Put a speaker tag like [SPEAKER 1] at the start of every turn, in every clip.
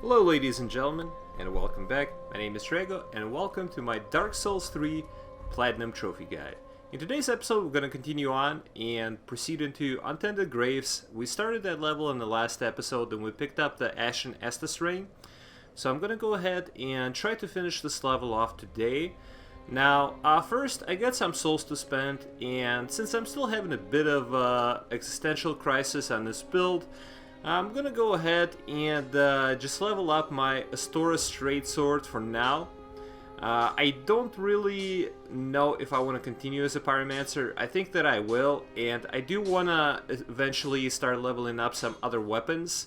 [SPEAKER 1] Hello ladies and gentlemen, and welcome back. My name is Drago, and welcome to my Dark Souls 3 Platinum Trophy Guide. In today's episode, we're going to continue on and proceed into Untended Graves. We started that level in the last episode, and we picked up the Ashen Estus Ring. So I'm going to go ahead and try to finish this level off today. Now, first, I got some souls to spend, and since I'm still having a bit of existential crisis on this build, I'm gonna go ahead and just level up my Astora Straight Sword for now. I don't really know if I want to continue as a Pyromancer. I think that I will, and I do want to eventually start leveling up some other weapons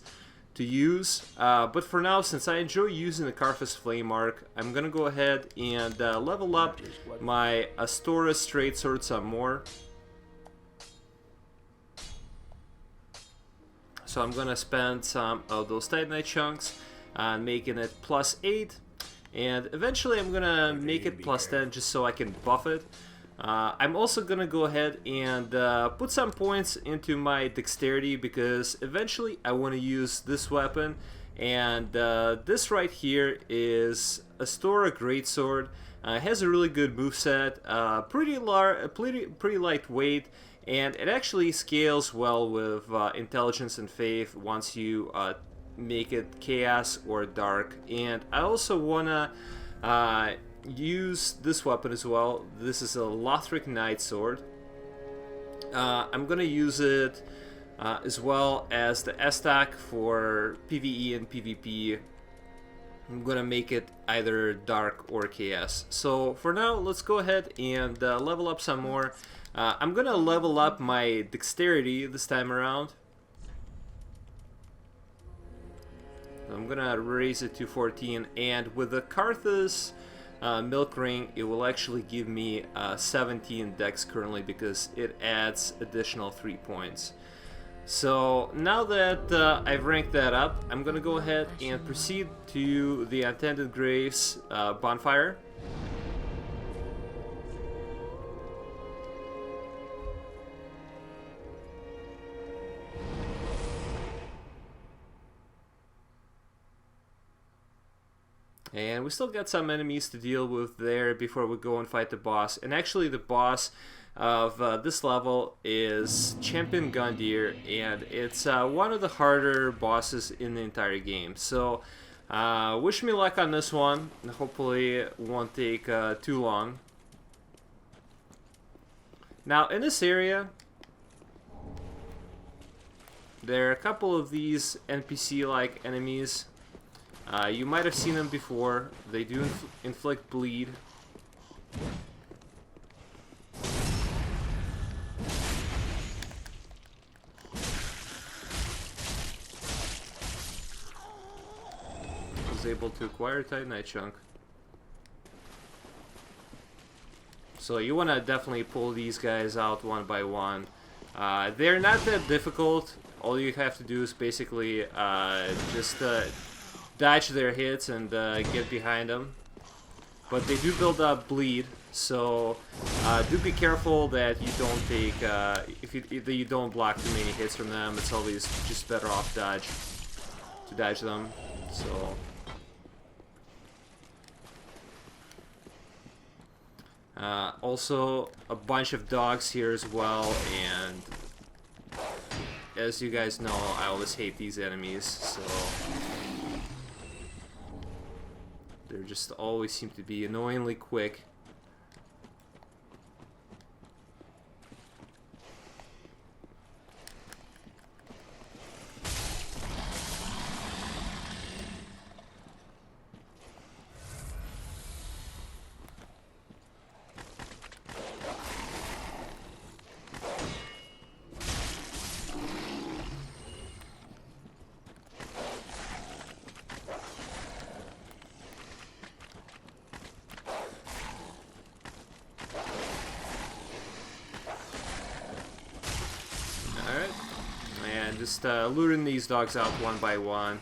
[SPEAKER 1] to use. But for now, since I enjoy using the Karthus Flame Arc, I'm gonna go ahead and level up my Astora Straight Sword some more. So I'm gonna spend some of those Titanite chunks on making it +8, and eventually I'm gonna make it +10 just so I can buff it. I'm also gonna go ahead and put some points into my dexterity because eventually I want to use this weapon, and this right here is Astora Greatsword. It has a really good moveset, pretty lightweight. And it actually scales well with Intelligence and Faith once you make it Chaos or Dark. And I also want to use this weapon as well. This is a Lothric Knight Sword. I'm going to use it as well as the S-Tac for PvE and PvP. I'm going to make it either Dark or Chaos. So for now, let's go ahead and level up some more. I'm gonna level up my dexterity this time around. I'm gonna raise it to 14, and with the Karthus Milk Ring, it will actually give me 17 dex currently because it adds additional 3 points. So now that I've ranked that up, I'm gonna go ahead and proceed to the Untended Graves bonfire. And we still got some enemies to deal with there before we go and fight the boss. And actually the boss of this level is Champion Gundyr, and it's one of the harder bosses in the entire game. So wish me luck on this one. Hopefully it won't take too long. Now in this area, there are a couple of these NPC-like enemies. You might have seen them before. They do inflict bleed. I was able to acquire a Titanite chunk. So you want to definitely pull these guys out one by one. They're not that difficult. All you have to do is basically just dodge their hits and get behind them, but they do build up bleed, so do be careful that you don't take if you don't block too many hits from them. It's always just better off to dodge them. So also a bunch of dogs here as well, and as you guys know, I always hate these enemies, so they just always seem to be annoyingly quick. Just luring these dogs out one by one.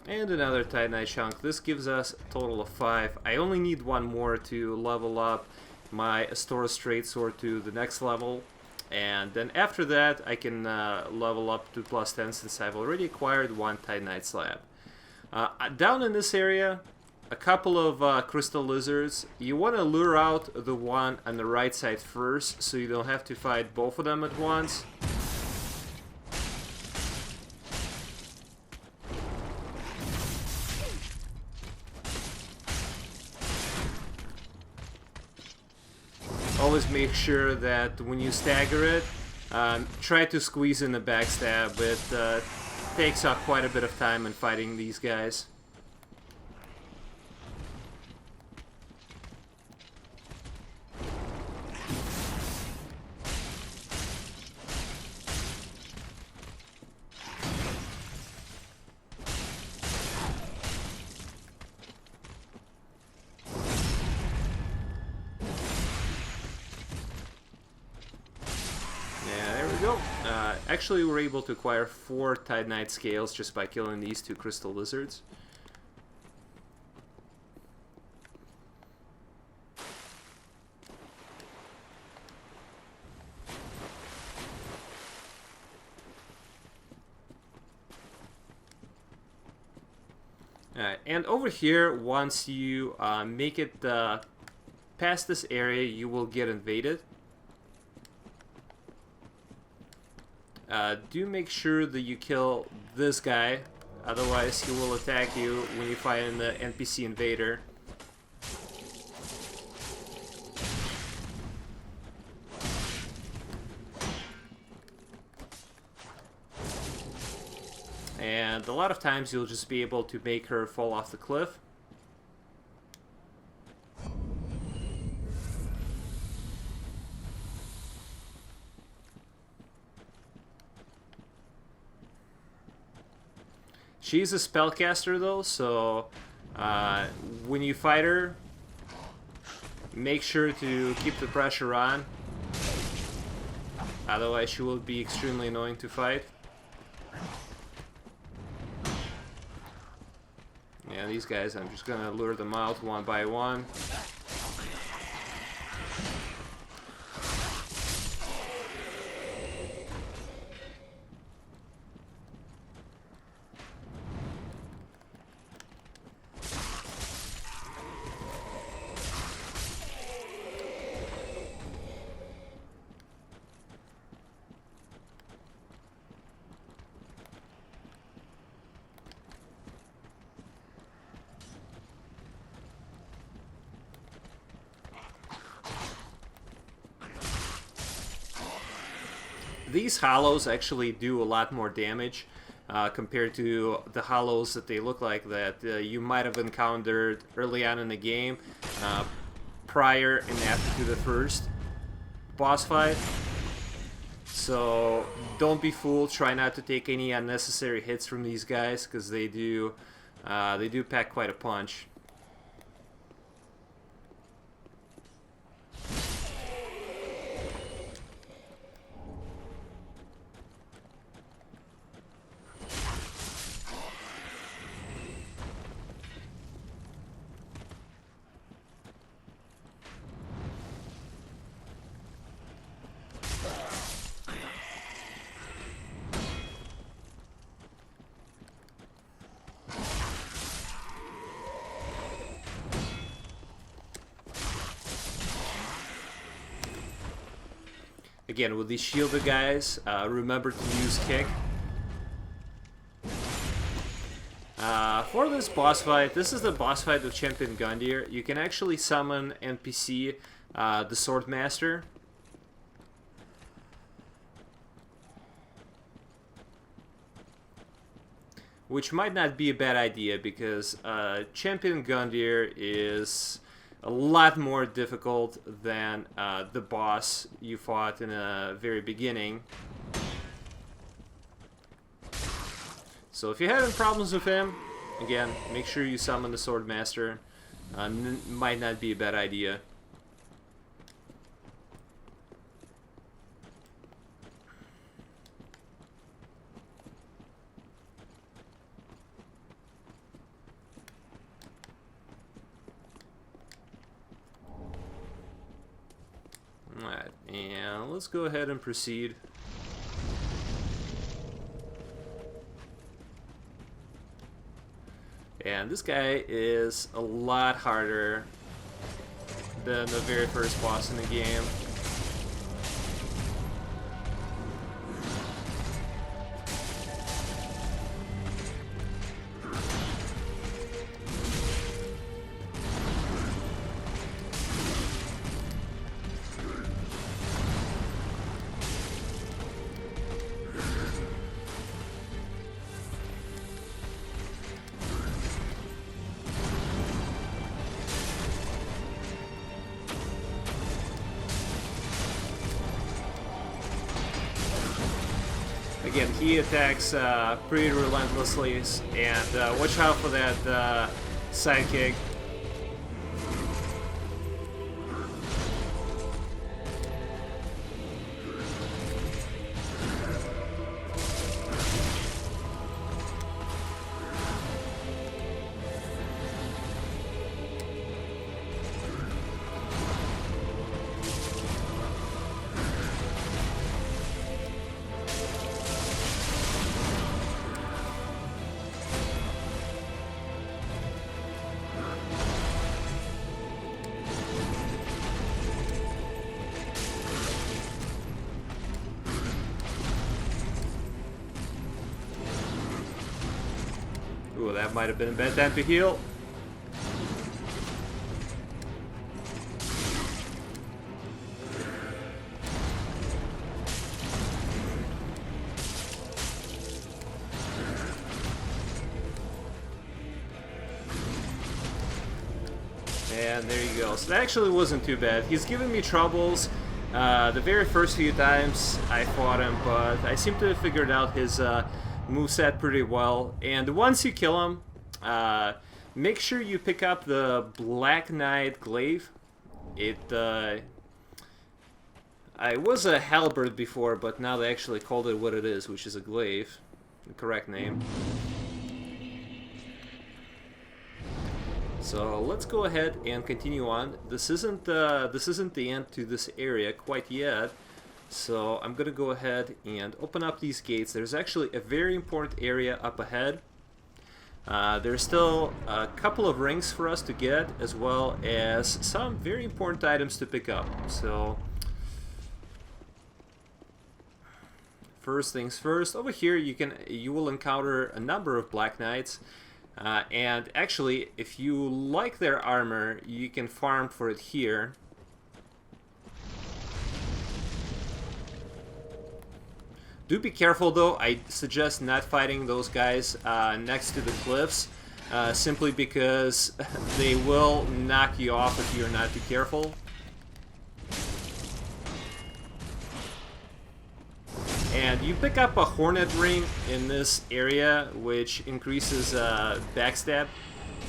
[SPEAKER 1] And another Titanite chunk. This gives us a total of 5. I only need one more to level up my Astora Straight Sword to the next level. And then after that, I can level up to +10 since I've already acquired one Titanite slab. Down in this area, a couple of crystal lizards. You want to lure out the one on the right side first, so you don't have to fight both of them at once. Always make sure that when you stagger it, try to squeeze in the backstab. It takes up quite a bit of time in fighting these guys. Actually, we're able to acquire 4 Titanite scales just by killing these 2 crystal lizards. And over here, once you make it past this area, you will get invaded. Do make sure that you kill this guy, otherwise he will attack you when you fight in the NPC invader. And a lot of times you'll just be able to make her fall off the cliff. She's a spellcaster though, so when you fight her, make sure to keep the pressure on. Otherwise she will be extremely annoying to fight. Yeah, these guys, I'm just gonna lure them out one by one. These hollows actually do a lot more damage compared to the hollows that they look like that you might have encountered early on in the game, prior and after to the first boss fight. So don't be fooled. Try not to take any unnecessary hits from these guys because they do pack quite a punch. Again, with these shielded guys, remember to use kick. For this boss fight, this is the boss fight with Champion Gundyr. You can actually summon NPC, the Swordmaster. Which might not be a bad idea because Champion Gundyr is a lot more difficult than the boss you fought in the very beginning. So if you're having problems with him, again, make sure you summon the Swordmaster. Might not be a bad idea. Alright, and let's go ahead and proceed. And this guy is a lot harder than the very first boss in the game. Again, he attacks pretty relentlessly, and watch out for that sidekick. Ooh, that might have been a bad time to heal. And there you go. So that actually wasn't too bad. He's given me troubles the very first few times I fought him, but I seem to have figured out his moveset pretty well. And once you kill him, make sure you pick up the Black Knight glaive. It was a halberd before, but now they actually called it what it is, which is a glaive, the correct name. So let's go ahead and continue on. This isn't the end to this area quite yet. So I'm gonna go ahead and open up these gates. There's actually a very important area up ahead. There's still a couple of rings for us to get, as well as some very important items to pick up. So first things first, over here you will encounter a number of Black Knights. And actually, if you like their armor, you can farm for it here. Do be careful though, I suggest not fighting those guys next to the cliffs, simply because they will knock you off if you're not too careful. And you pick up a Hornet Ring in this area, which increases backstab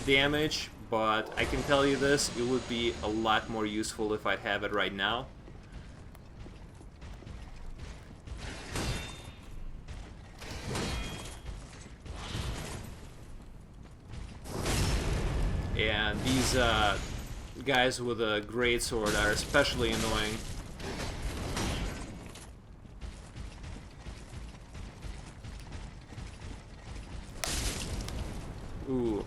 [SPEAKER 1] damage, but I can tell you this, it would be a lot more useful if I'd have it right now. And these guys with a greatsword are especially annoying. Ooh.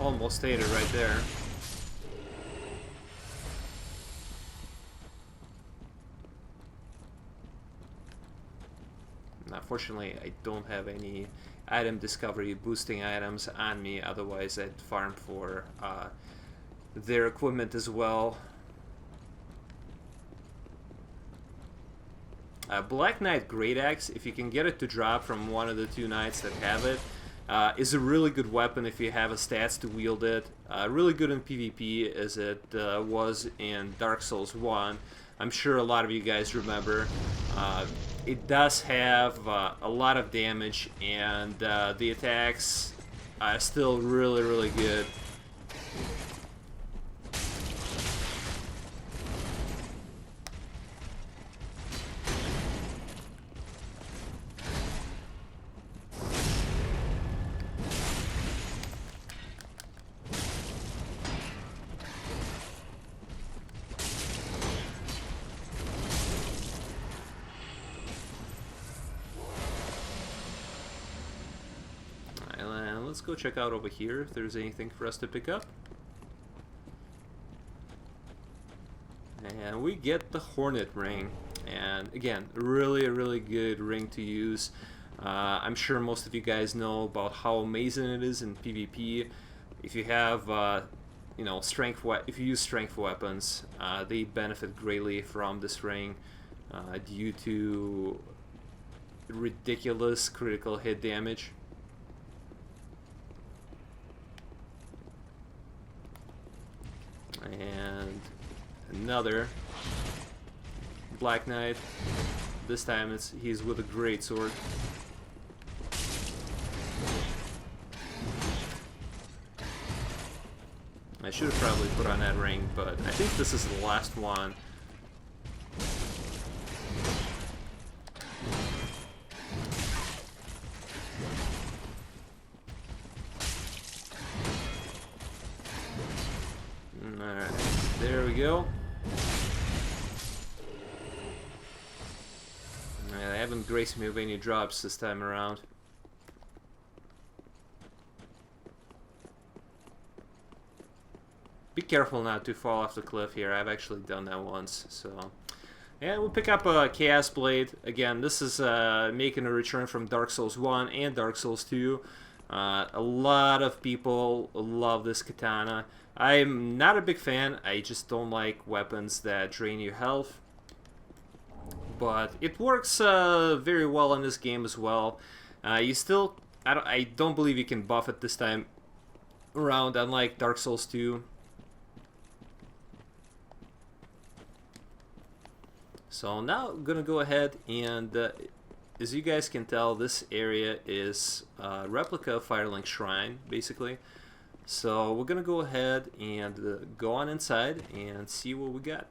[SPEAKER 1] Almost stayed it right there. Unfortunately, I don't have any item discovery boosting items on me, otherwise I'd farm for their equipment as well. Black Knight Great Axe, if you can get it to drop from one of the two knights that have it, is a really good weapon if you have a stats to wield it. Really good in PvP as it was in Dark Souls 1. I'm sure a lot of you guys remember. It does have a lot of damage, and the attacks are still really, really good. let's go check out over here if there's anything for us to pick up. And we get the Hornet Ring. And again, really good ring to use. I'm sure most of you guys know about how amazing it is in PvP. If you have, you know, if you use strength weapons, they benefit greatly from this ring due to ridiculous critical hit damage. And another Black Knight. This time he's with a great sword. I should have probably put on that ring, but I think this is the last one. Alright, there we go. I haven't graced me with any drops this time around. Be careful not to fall off the cliff here. I've actually done that once, so... Yeah, we'll pick up a Chaos Blade. Again, this is making a return from Dark Souls 1 and Dark Souls 2. A lot of people love this katana. I'm not a big fan. I just don't like weapons that drain your health. But it works very well in this game as well. You still... I don't believe you can buff it this time around, unlike Dark Souls 2. So now I'm gonna go ahead and, as you guys can tell, this area is a replica of Firelink Shrine, basically. So we're gonna go ahead and go on inside and see what we got.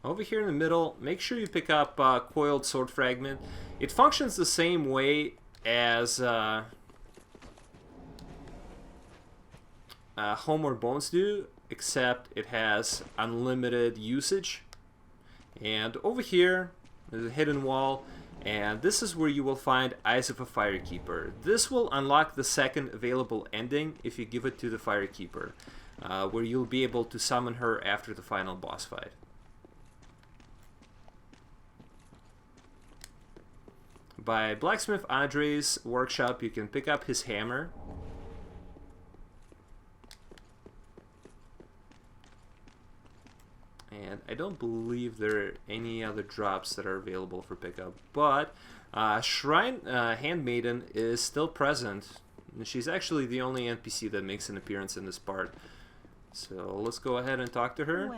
[SPEAKER 1] Over here in the middle, make sure you pick up Coiled Sword Fragment. It functions the same way as Homeward Bones do, except it has unlimited usage. And over here, there's a hidden wall, and this is where you will find Eyes of a Firekeeper. This will unlock the second available ending if you give it to the Firekeeper, where you'll be able to summon her after the final boss fight. By Blacksmith Andre's workshop, you can pick up his hammer. And I don't believe there are any other drops that are available for pickup. But Shrine Handmaiden is still present. She's actually the only NPC that makes an appearance in this part. So let's go ahead and talk to her.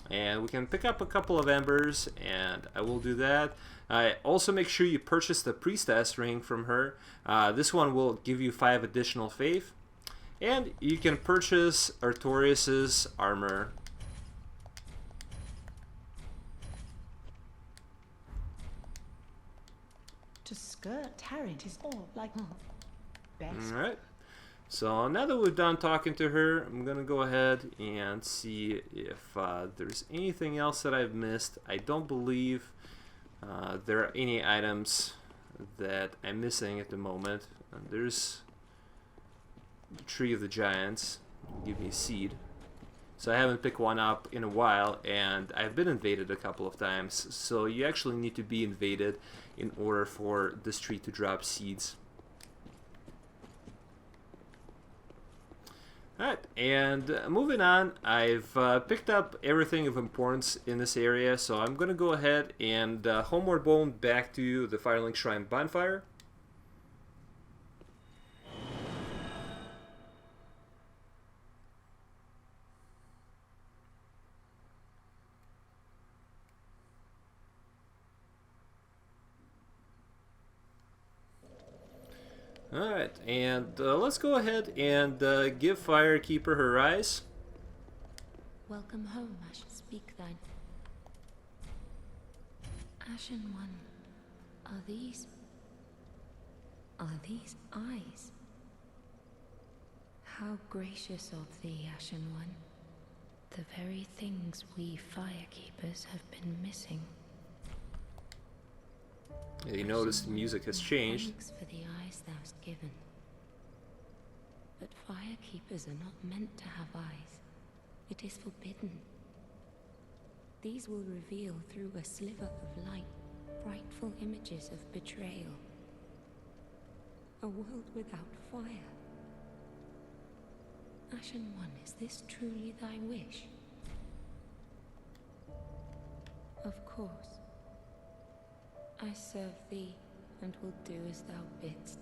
[SPEAKER 1] And we can pick up a couple of embers, and I will do that. Also make sure you purchase the Priestess Ring from her. This one will give you 5 additional faith. And you can purchase Artorias' armor.
[SPEAKER 2] To skirt Tarrant is all like best.
[SPEAKER 1] Alright. So now that we've done talking to her, I'm gonna go ahead and see if there's anything else that I've missed. I don't believe there are any items that I'm missing at the moment. There's the Tree of the Giants. Give me a seed. So I haven't picked one up in a while, and I've been invaded a couple of times. So you actually need to be invaded in order for this tree to drop seeds. Alright, and moving on, I've picked up everything of importance in this area, so I'm going to go ahead and homeward bone back to the Firelink Shrine bonfire. Alright, and let's go ahead and give Firekeeper her eyes.
[SPEAKER 3] Welcome home, Ashen. Speak thine. Ashen One, are these eyes? How gracious of thee, Ashen One. The very things we firekeepers have been missing.
[SPEAKER 1] Yeah, you notice the music has changed.
[SPEAKER 3] Thanks for the eyes thou'st given. But firekeepers are not meant to have eyes. It is forbidden. These will reveal through a sliver of light frightful images of betrayal. A world without fire. Ashen One, is this truly thy wish? Of course. I serve thee, and will do as thou bidst.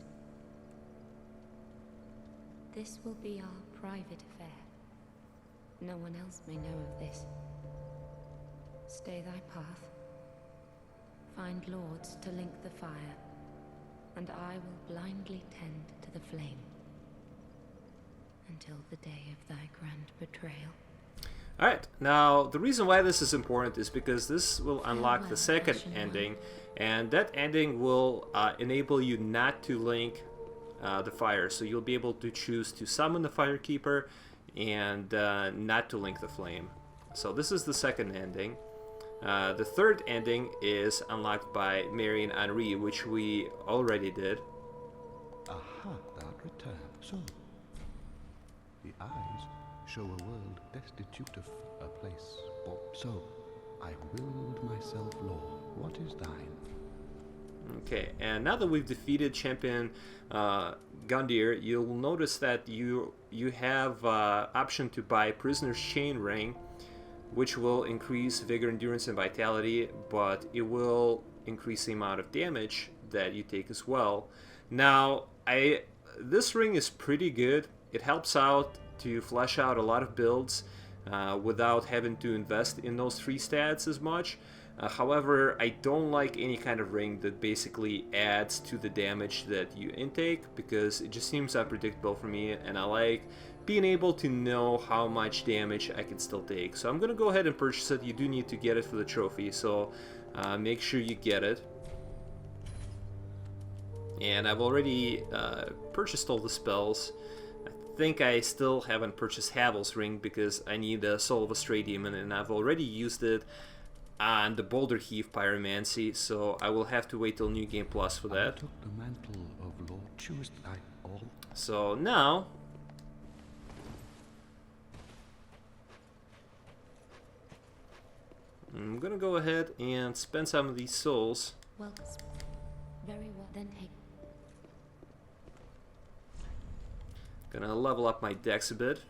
[SPEAKER 3] This will be our private affair. No one else may know of this. Stay thy path. Find lords to link the fire, and I will blindly tend to the flame. Until the day of thy grand betrayal.
[SPEAKER 1] Alright, now the reason why this is important is because this will unlock the second ending, and that ending will enable you not to link the fire. So you'll be able to choose to summon the Firekeeper and not to link the flame. So this is the second ending. The third ending is unlocked by Marion Henri, which we already did.
[SPEAKER 4] Aha, thou returned. So, the eyes show a world destitute of a place. So, I willed myself lord. What is thine?
[SPEAKER 1] Okay, and now that we've defeated Champion Gundyr, you'll notice that you have option to buy Prisoner's Chain Ring, which will increase vigor, endurance, and vitality, but it will increase the amount of damage that you take as well. Now, this ring is pretty good. It helps out to flesh out a lot of builds without having to invest in those 3 stats as much. However, I don't like any kind of ring that basically adds to the damage that you intake, because it just seems unpredictable for me, and I like being able to know how much damage I can still take. So I'm gonna go ahead and purchase it. You do need to get it for the trophy, so make sure you get it. And I've already purchased all the spells. I think I still haven't purchased Havel's Ring because I need a Soul of a Stray Demon, and I've already used it on the Boulder Heath Pyromancy, so I will have to wait till New Game Plus for that.
[SPEAKER 4] I took the mantle of Lord. Choose thy all.
[SPEAKER 1] So now, I'm gonna go ahead and spend some of these souls.
[SPEAKER 3] Well, very well. Then take.
[SPEAKER 1] Gonna level up my dex a bit.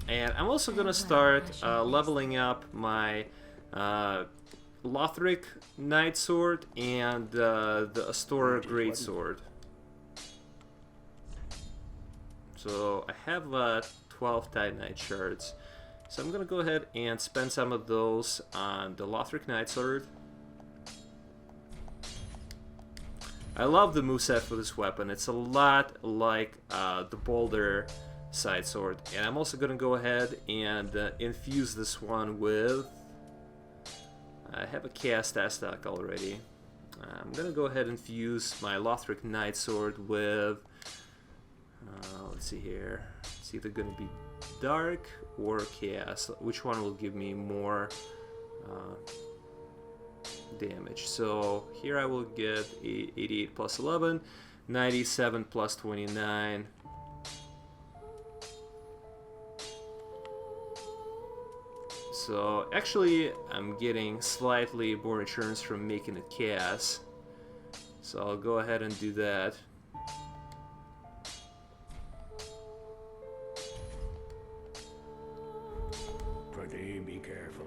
[SPEAKER 1] And I'm also gonna start leveling up my Lothric Knight Sword and the Astora Great Sword. So I have 12 Titanite shards. So I'm gonna go ahead and spend some of those on the Lothric Knight Sword. I love the moveset for this weapon. It's a lot like the Boulder Side Sword. And I'm also gonna go ahead and infuse this one with... I have a Chaos Stack already. I'm gonna go ahead and fuse my Lothric Knight Sword with... let's see here. It's either gonna be Dark or Chaos. Which one will give me more damage? So here I will get 88 plus 11, 97 plus 29. So actually I'm getting slightly more insurance from making it Chaos. So I'll go ahead and do that.
[SPEAKER 5] Pretty be careful.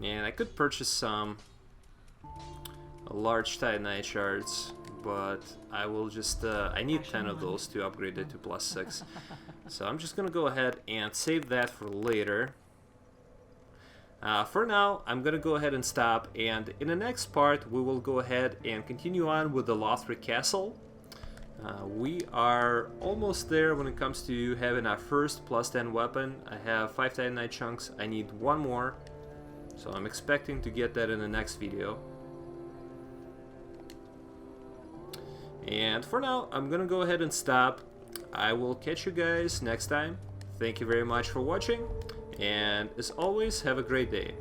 [SPEAKER 1] And I could purchase some large Titanite shards, but I will just, I need 10 of those to upgrade it to +6. So I'm just gonna go ahead and save that for later. For now, I'm gonna go ahead and stop, and in the next part we will go ahead and continue on with the Lothric Castle. We are almost there when it comes to having our first +10 weapon. I have 5 Titanite chunks, I need 1 more. So I'm expecting to get that in the next video. And for now, I'm gonna go ahead and stop. I will catch you guys next time. Thank you very much for watching, and as always, have a great day.